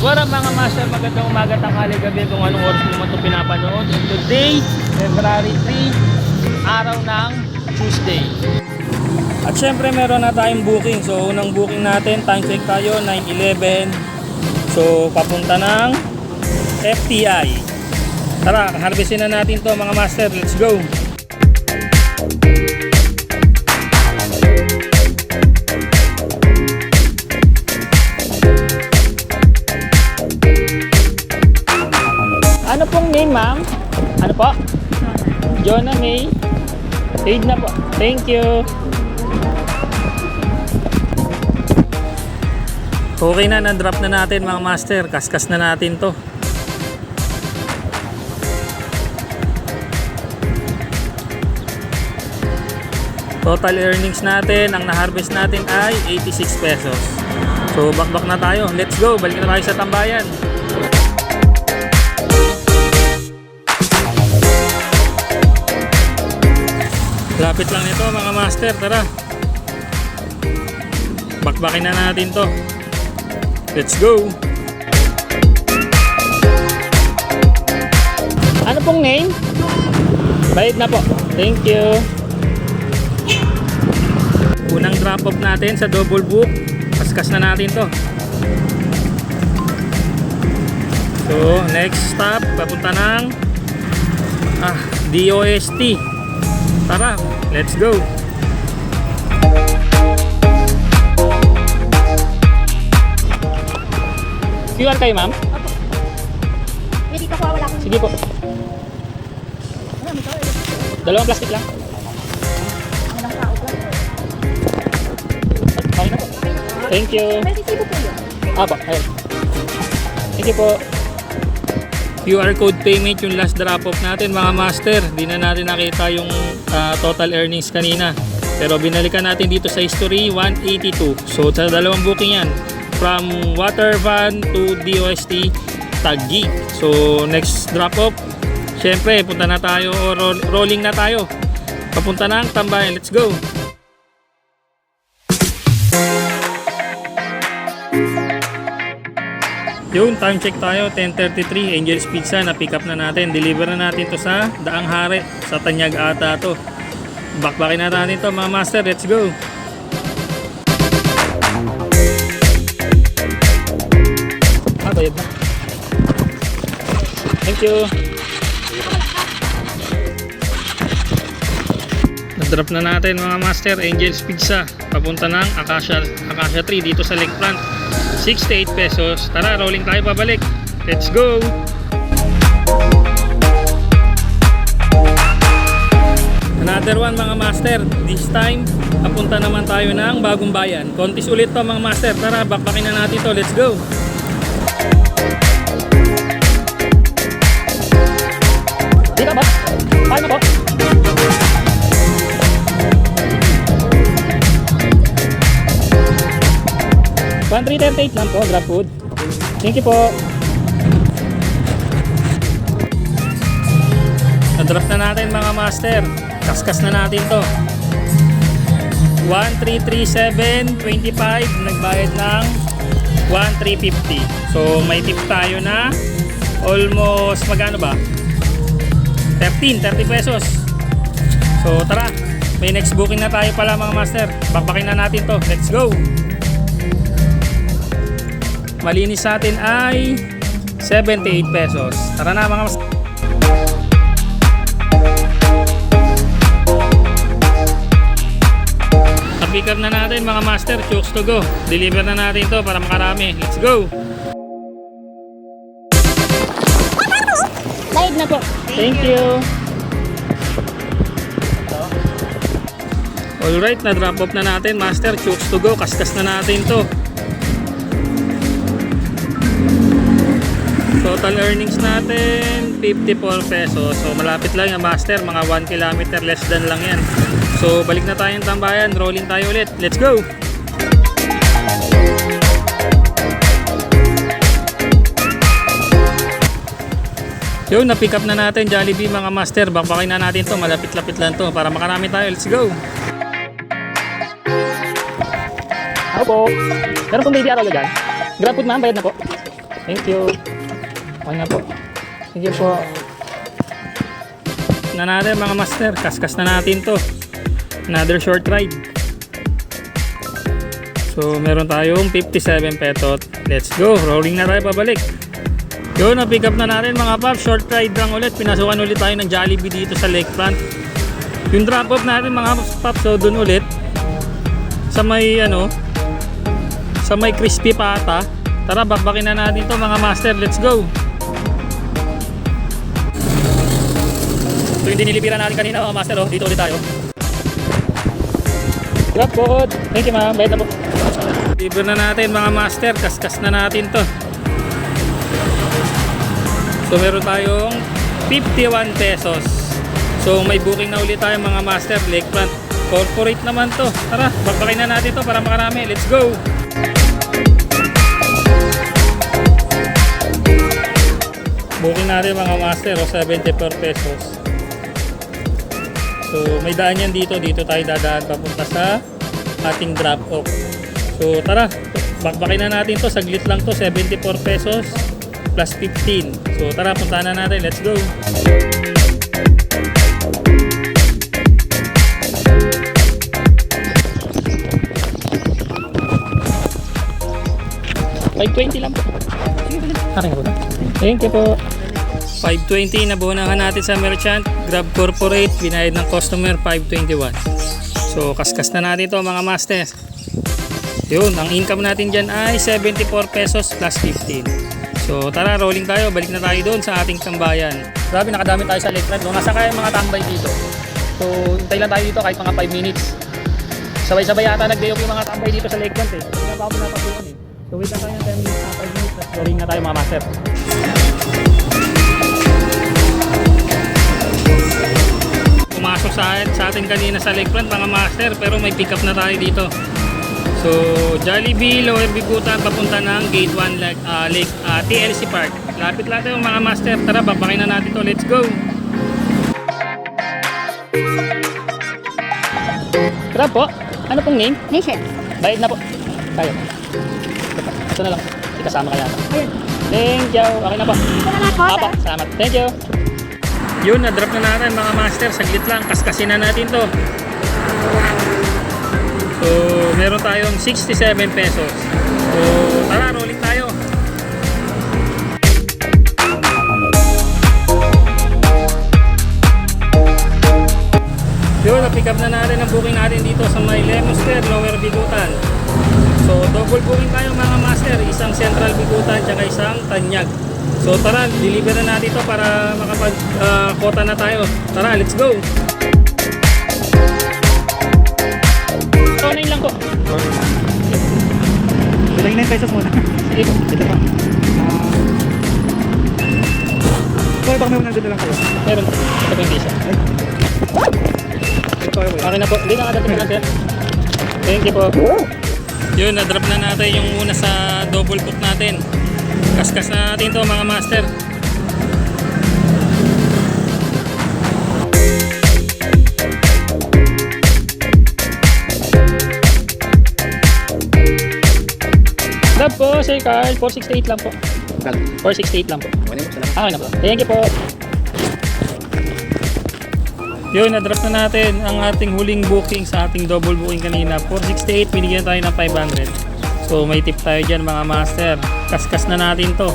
What up mga master, magandang umaga, tanghali, gabi kung anong oras mo ito pinapanood. And today, February 3, araw ng Tuesday. At syempre meron na tayong booking. So unang booking natin, time check tayo, 9:11. So papunta ng FTI. Tara, harvestin na natin to mga master, let's go. Ano pong name, ma'am? Ano po? Jonah May. Paid na po. Thank you. Okay na, na-drop na natin mga master. Kaskas na natin to. Total earnings natin, ang na-harvest natin ay 86 pesos. So, bakbak na tayo. Let's go. Balik na tayo sa tambayan. Lapit lang nito mga master, tara. Bakbakin na natin to. Let's go. Ano pong name? Bayad na po. Thank you. Unang drop off natin sa double book. Kaskas na natin to. So next stop, papunta ng DOST. Tara, let's go. QR kayo, ma'am? Opo. Pwede ka po, wala akong... Sige po. Dalawang plastic lang. Walang tao po. Okay na po. Thank you. May resibo po yun. Apo, ayun. Thank you po. QR code payment yung last drop off natin mga master. Di na natin nakita yung total earnings kanina. Pero binalikan natin dito sa history, 182. So sa dalawang booking yan. From water van to DOST Taguig. So next drop off, syempre punta na tayo o rolling na tayo. Papunta ng Tambayan. Let's go. Yung time check tayo, 10:33, Angel's Pizza, na pick up na natin. Deliver na natin to sa Daang Hari, sa Tanyag ata to. Bakbakin na natin to mga master, let's go. Bayad na. Thank you. Na-drop na natin mga master, Angel's Pizza. Papunta ng Acacia Tree dito sa Lakefront. 68 pesos. Tara, rolling tayo pabalik. Let's go. Another one mga master. This time, papunta naman tayo ng Bagong Bayan. Kontis ulit to mga master. Tara, bakbakin na natin to. Let's go. Dito ba? Paano po? $1,338 lang po, grab food. Thank you po. Na-drop na natin mga master. Kaskas na natin to. 1,337.25. Nagbayad ng 1,350. So may tip tayo na almost magkano ba? 30 pesos. So tara, may next booking na tayo pala mga master. Bakbakin na natin to. Let's go. Malinis sa atin ay 78 pesos. Tara na mga master. Na-pick up na natin mga master. Chokes to go. Deliver na natin to para makarami. Let's go. Bayad na po. Thank you. Alright, na-drop off na natin master. Chokes to go. Kaskas na natin to. Total earnings natin 54 pesos. So malapit lang yung master, mga 1 kilometer less than lang yan. So balik na tayong Tambayan, rolling tayo ulit. Let's go. Yun, na-pick up na natin Jollibee mga master. Bakbakin na natin to, malapit-lapit lang to para makarami tayo. Let's go. Ako po. Meron pong baby araw dyan. Grab food ma'am, bayad na po. Thank you. Okay na po. Sige po. Na natin mga master. Kaskas na natin to. Another short ride. So meron tayong 57 petot. Let's go. Rolling na tayo pabalik. Yun, na-pick up na natin mga paps. Short ride lang ulit. Pinasukan ulit tayo ng Jollibee dito sa lakefront. Yung drop off natin mga paps. So dun ulit. Sa may sa may crispy pata. Tara, bakbakin na natin to mga master. Let's go. So yung dinilipiran natin kanina mga master, dito ulit tayo. Drop po. Thank you ma'am. Bayad na po. Deliver na natin mga master. Kaskas na natin to. So meron tayong 51 pesos. So may booking na ulit tayo mga master. Lakefront. Corporate naman to. Tara, bakbakin na natin to para makarami. Let's go. Booking natin mga master, 74 pesos. So may daan yan dito. Dito tayo dadaan papunta sa ating drop off. So tara, bakbakin na natin to. Saglit lang to, 74 pesos plus 15. So tara, puntahan na natin. Let's go. $5.20 lang po. Okay po. Thank you po. 5.20 nabunahan natin sa merchant. Grab corporate, binayad ng customer 5.21. So kaskas na natin to mga master. Yun, ang income natin dyan ay 74 pesos plus 15. So tara, rolling tayo. Balik na tayo doon sa ating tambayan. Grabe, nakadami tayo sa lakefront. No? Nasa kaya mga tambay dito. So hintay lang tayo dito kahit mga 5 minutes. Sabay-sabay yata nag-day off yung mga tambay dito sa lakefront eh. Hindi na pa ako napatuan eh. So wait lang tayo ng 10 minutes, 5 minutes. Tapos rolling na tayo mga master. Pumasok sa atin kanina sa lakefront mga master, pero may pick up na tayo dito. So Jollibee, Lower Bigutan, papunta ng Gate 1 Lake TLC Park. Lapit lang tayo mga master. Tara, bakbakin na natin to. Let's go. Grab po. Ano pong name? Nation. Bayad na po. Tayo. Ito na lang. Ikasama kaya. Ayun. Thank you. Okay na po. Ito na lang po, Apa, sir. salamat. Thank you. Yun, na-drop na natin mga master. Saglit lang. Kaskasin na natin to. So, meron tayong 67 pesos. So, tara, rolling tayo. Yun, na-pick up na natin ang booking natin dito sa may Lemonster, Lower Bigutan. So, double booking tayo mga master. Isang Central Bigutan, tsaka isang Tanyag. So, tara, deliver na natin ito para makapag-kota na tayo. Tara, let's go! Online lang po. 9 pesos muna. Sige po. Ito pa. Sorry, baka may nandun na lang kayo. Meron po. Ito po yung visa. Ay. Ito kayo. Okay na po. Hindi na kadating na lang sir. Thank you po. Yun, na-drop na natin yung una sa double cook natin. Kaskas na natin to mga master. Drop po, Sir Carl. 468 lang po. 468 lang po. Okay na po. Thank you po. Yun, na-drop na natin ang ating huling booking sa ating double booking kanina. 468, binigyan tayo ng 500. So may tip tayo dyan mga master. Kaskas na natin to.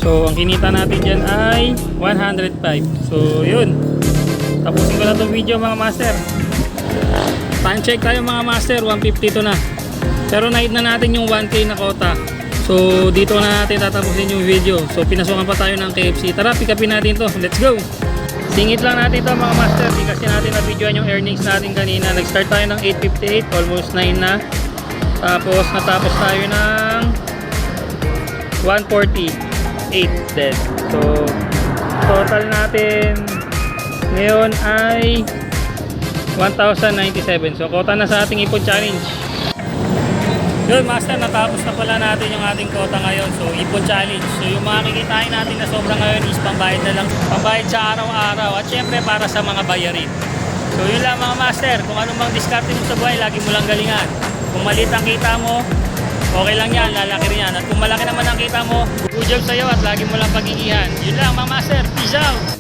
So ang kinita natin dyan ay 105. So yun, tapusin ko na itong video mga master. Time check tayo mga master, 152 na. Pero na-hit na natin yung 1K na quota. So dito na natin tatapusin yung video. So pinasukan pa tayo ng KFC. Tara, pick upin natin to. Let's go! Singit lang natin to mga master. Di kasi natin na-videoan yung earnings natin kanina. Nag-start tayo ng 858, almost 9 na. Tapos natapos tayo ng 148 dead. So total natin ngayon ay 1,097. So quota na sa ating ipon challenge. Yun master, natapos na pala natin yung ating quota ngayon. So ipon challenge. So yung mga kikitain natin na sobra ngayon is pambayad na lang. Pambayad sa araw-araw. At syempre para sa mga bayarin. So yun lang mga master. Kung anong mang diskarte mo sa buhay, lagi mo lang galingan. Kung maliit ang kita mo, okay lang yan, lalaki rin yan. At kung malaki naman ang kita mo, good job sa'yo at lagi mo lang pag-iingihan. Yun lang mga master, peace out!